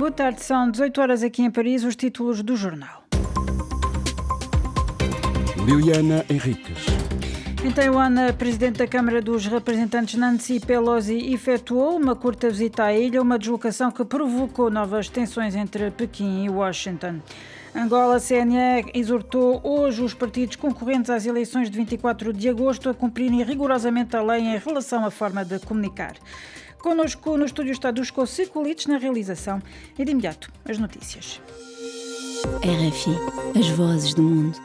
Boa tarde, são 18 horas aqui em Paris, os títulos do jornal. Liliana Henriques. Em Taiwan, a Presidente da Câmara dos Representantes, Nancy Pelosi, efetuou uma curta visita à ilha, uma deslocação que provocou novas tensões entre Pequim e Washington. Angola, a CNE exortou hoje os partidos concorrentes às eleições de 24 de agosto a cumprirem rigorosamente a lei em relação à forma de comunicar. Connosco no estúdio está Dusko Sekulic na realização e de imediato as notícias. RFI, as vozes do mundo.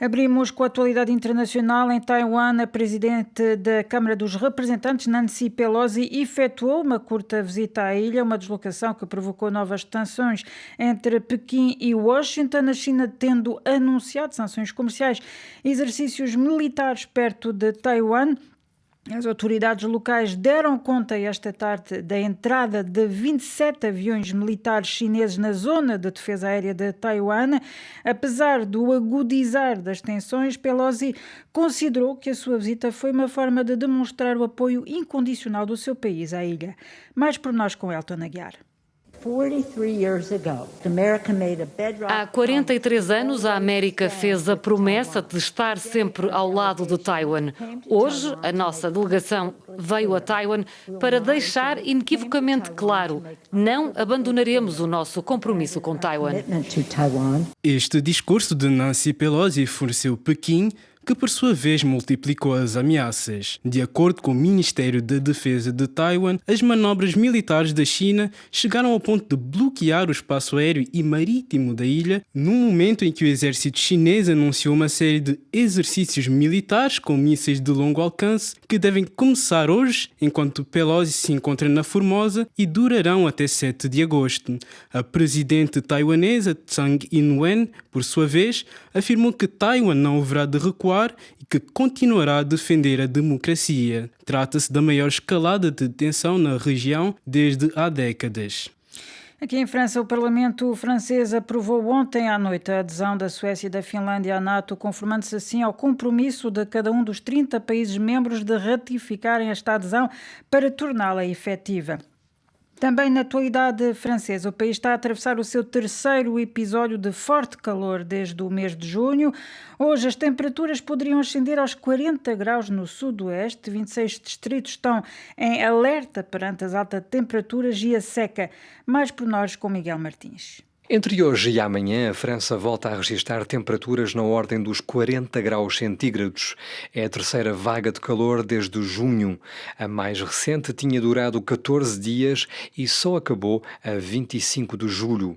Abrimos com a atualidade internacional. Em Taiwan, a Presidente da Câmara dos Representantes, Nancy Pelosi, efetuou uma curta visita à ilha, uma deslocação que provocou novas tensões entre Pequim e Washington, a China tendo anunciado sanções comerciais e exercícios militares perto de Taiwan. As autoridades locais deram conta esta tarde da entrada de 27 aviões militares chineses na zona de defesa aérea de Taiwan. Apesar do agudizar das tensões, Pelosi considerou que a sua visita foi uma forma de demonstrar o apoio incondicional do seu país à ilha. Mais por nós com Elton Aguiar. Há 43 anos, a América fez a promessa de estar sempre ao lado de Taiwan. Hoje, a nossa delegação veio a Taiwan para deixar inequivocamente claro: não abandonaremos o nosso compromisso com Taiwan. Este discurso de Nancy Pelosi enfureceu Pequim, que por sua vez multiplicou as ameaças. De acordo com o Ministério da Defesa de Taiwan, as manobras militares da China chegaram ao ponto de bloquear o espaço aéreo e marítimo da ilha, num momento em que o exército chinês anunciou uma série de exercícios militares com mísseis de longo alcance que devem começar hoje, enquanto Pelosi se encontra na Formosa, e durarão até 7 de agosto. A presidente taiwanesa Tsai Ing-wen, por sua vez, afirmou que Taiwan não haverá de recuar e que continuará a defender a democracia. Trata-se da maior escalada de tensão na região desde há décadas. Aqui em França, o Parlamento francês aprovou ontem à noite a adesão da Suécia e da Finlândia à NATO, conformando-se assim ao compromisso de cada um dos 30 países membros de ratificarem esta adesão para torná-la efetiva. Também na atualidade francesa, o país está a atravessar o seu terceiro episódio de forte calor desde o mês de junho. Hoje as temperaturas poderiam ascender aos 40 graus no sudoeste. 26 distritos estão em alerta perante as altas temperaturas e a seca. Mais pormenores com Miguel Martins. Entre hoje e amanhã, a França volta a registrar temperaturas na ordem dos 40 graus centígrados. É a terceira vaga de calor desde junho. A mais recente tinha durado 14 dias e só acabou a 25 de julho.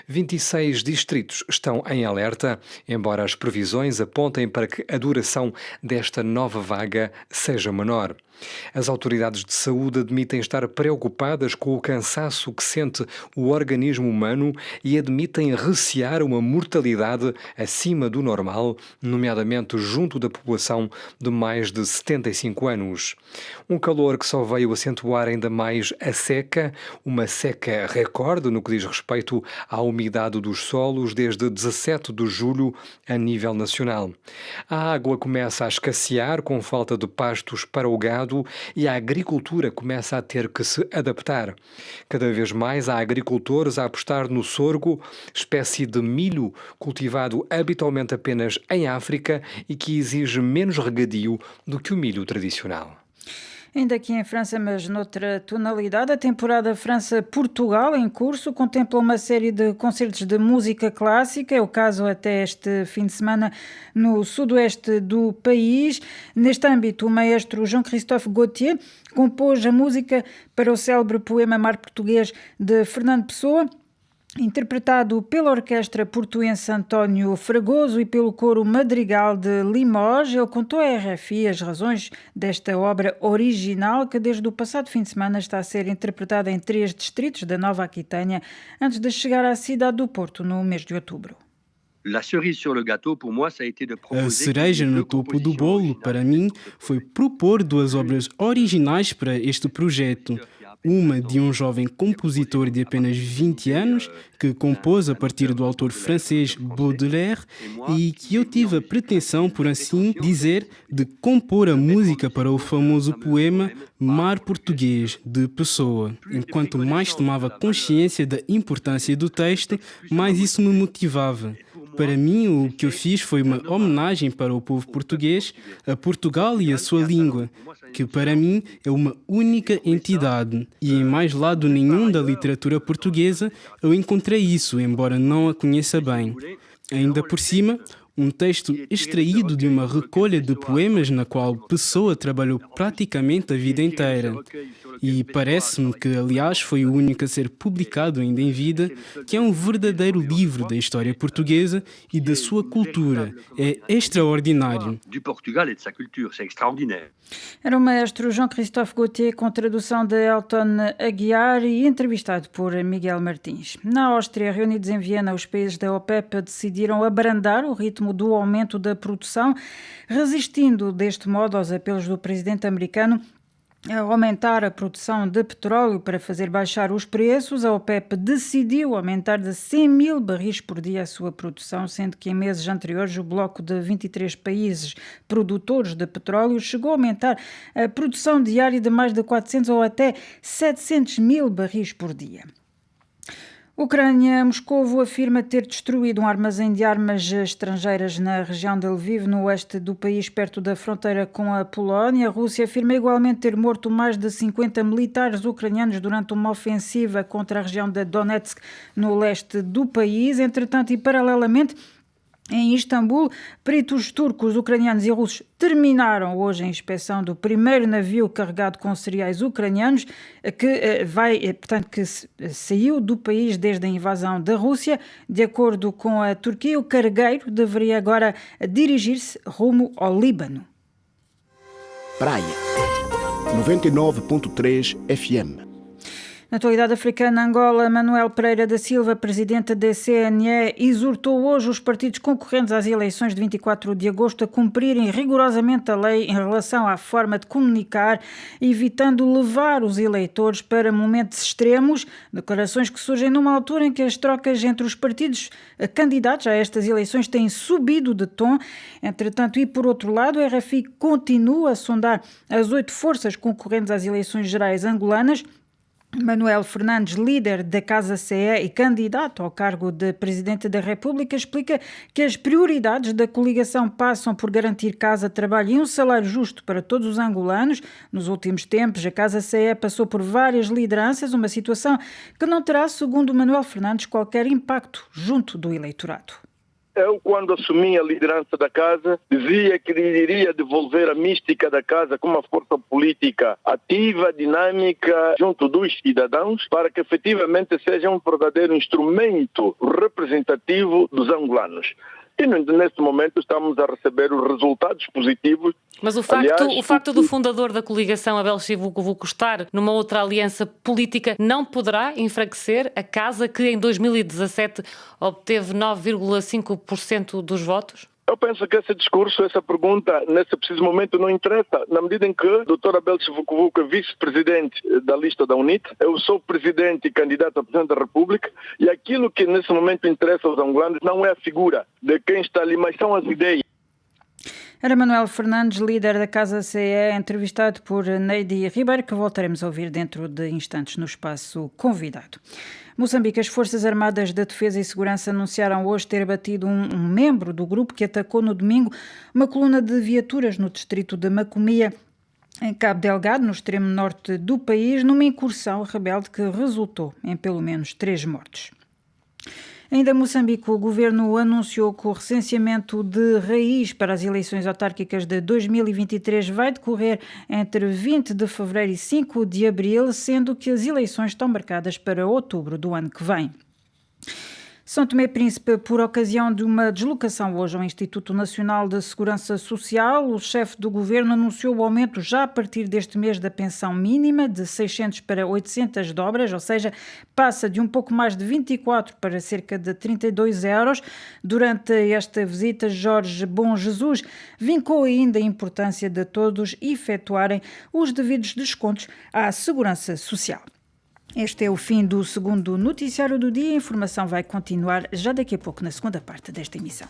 26 distritos estão em alerta, embora as previsões apontem para que a duração desta nova vaga seja menor. As autoridades de saúde admitem estar preocupadas com o cansaço que sente o organismo humano e admitem recear uma mortalidade acima do normal, nomeadamente junto da população de mais de 75 anos. Um calor que só veio acentuar ainda mais a seca, uma seca recorde no que diz respeito à umidade dos solos desde 17 de julho a nível nacional. A água começa a escassear com falta de pastos para o gado e a agricultura começa a ter que se adaptar. Cada vez mais há agricultores a apostar no sorgo, espécie de milho cultivado habitualmente apenas em África e que exige menos regadio do que o milho tradicional. Ainda aqui em França, mas noutra tonalidade, a temporada França-Portugal em curso contempla uma série de concertos de música clássica, é o caso até este fim de semana no sudoeste do país. Neste âmbito, o maestro Jean-Christophe Gauthier compôs a música para o célebre poema Mar Português de Fernando Pessoa, interpretado pela orquestra portuense António Fragoso e pelo coro Madrigal de Limoges. Ele contou à RFI as razões desta obra original que desde o passado fim de semana está a ser interpretada em 3 distritos da Nova Aquitânia antes de chegar à cidade do Porto no mês de outubro. A cereja no topo do bolo, para mim, foi propor 2 obras originais para este projeto. Uma de um jovem compositor de apenas 20 anos, que compôs a partir do autor francês Baudelaire e que eu tive a pretensão, por assim dizer, de compor a música para o famoso poema Mar Português, de Pessoa. Enquanto mais tomava consciência da importância do texto, mais isso me motivava. Para mim, o que eu fiz foi uma homenagem para o povo português, a Portugal e a sua língua, que para mim é uma única entidade. E em mais lado nenhum da literatura portuguesa eu encontrei isso, embora não a conheça bem. Ainda por cima, um texto extraído de uma recolha de poemas na qual Pessoa trabalhou praticamente a vida inteira. E parece-me que, aliás, foi o único a ser publicado ainda em vida, que é um verdadeiro livro da história portuguesa e da sua cultura. É extraordinário. Era o maestro Jean-Christophe Gauthier, com tradução de Elton Aguiar e entrevistado por Miguel Martins. Na Áustria, reunidos em Viena, os países da OPEP decidiram abrandar o ritmo do aumento da produção, resistindo deste modo aos apelos do presidente americano a aumentar a produção de petróleo para fazer baixar os preços. A OPEP decidiu aumentar de 100 mil barris por dia a sua produção, sendo que em meses anteriores o bloco de 23 países produtores de petróleo chegou a aumentar a produção diária de mais de 400 ou até 700 mil barris por dia. Ucrânia, Moscovo afirma ter destruído um armazém de armas estrangeiras na região de Lviv, no oeste do país, perto da fronteira com a Polónia. A Rússia afirma igualmente ter morto mais de 50 militares ucranianos durante uma ofensiva contra a região de Donetsk, no leste do país. Entretanto, e paralelamente, em Istambul, peritos turcos, ucranianos e russos terminaram hoje a inspeção do primeiro navio carregado com cereais ucranianos que saiu do país desde a invasão da Rússia. De acordo com a Turquia, o cargueiro deveria agora dirigir-se rumo ao Líbano. Praia 99.3 FM. Na atualidade africana, Angola, Manuel Pereira da Silva, presidente da CNE, exortou hoje os partidos concorrentes às eleições de 24 de agosto a cumprirem rigorosamente a lei em relação à forma de comunicar, evitando levar os eleitores para momentos extremos, declarações que surgem numa altura em que as trocas entre os partidos candidatos a estas eleições têm subido de tom. Entretanto, e por outro lado, a RFI continua a sondar as 8 forças concorrentes às eleições gerais angolanas. Manuel Fernandes, líder da Casa CE e candidato ao cargo de Presidente da República, explica que as prioridades da coligação passam por garantir casa, trabalho e um salário justo para todos os angolanos. Nos últimos tempos, a Casa CE passou por várias lideranças, uma situação que não terá, segundo Manuel Fernandes, qualquer impacto junto do eleitorado. Eu, quando assumi a liderança da casa, dizia que iria devolver a mística da casa como uma força política ativa, dinâmica, junto dos cidadãos, para que efetivamente seja um verdadeiro instrumento representativo dos angolanos. E neste momento estamos a receber os resultados positivos. Mas o facto do fundador da coligação, Abel Chivuco, estar numa outra aliança política, não poderá enfraquecer a casa que em 2017 obteve 9,5% dos votos? Eu penso que esse discurso, essa pergunta, nesse preciso momento não interessa, na medida em que o Dr. Abel Chivuco é vice-presidente da lista da UNIT, eu sou presidente e candidato a presidente da República, e aquilo que nesse momento interessa aos angolanos não é a figura de quem está ali, mas são as ideias. Era Manuel Fernandes, líder da Casa CE, entrevistado por Neidi Ribeiro, que voltaremos a ouvir dentro de instantes no espaço convidado. Moçambique, as Forças Armadas de Defesa e Segurança anunciaram hoje ter abatido um membro do grupo que atacou no domingo uma coluna de viaturas no distrito de Macomia, em Cabo Delgado, no extremo norte do país, numa incursão rebelde que resultou em pelo menos 3 mortos. Ainda em Moçambique, o governo anunciou que o recenseamento de raiz para as eleições autárquicas de 2023 vai decorrer entre 20 de fevereiro e 5 de abril, sendo que as eleições estão marcadas para outubro do ano que vem. São Tomé e Príncipe, por ocasião de uma deslocação hoje ao Instituto Nacional de Segurança Social, o chefe do governo anunciou o aumento já a partir deste mês da pensão mínima de 600 para 800 dobras, ou seja, passa de um pouco mais de 24 para cerca de 32 euros. Durante esta visita, Jorge Bom Jesus vincou ainda a importância de todos efetuarem os devidos descontos à Segurança Social. Este é o fim do segundo noticiário do dia. A informação vai continuar já daqui a pouco na segunda parte desta emissão.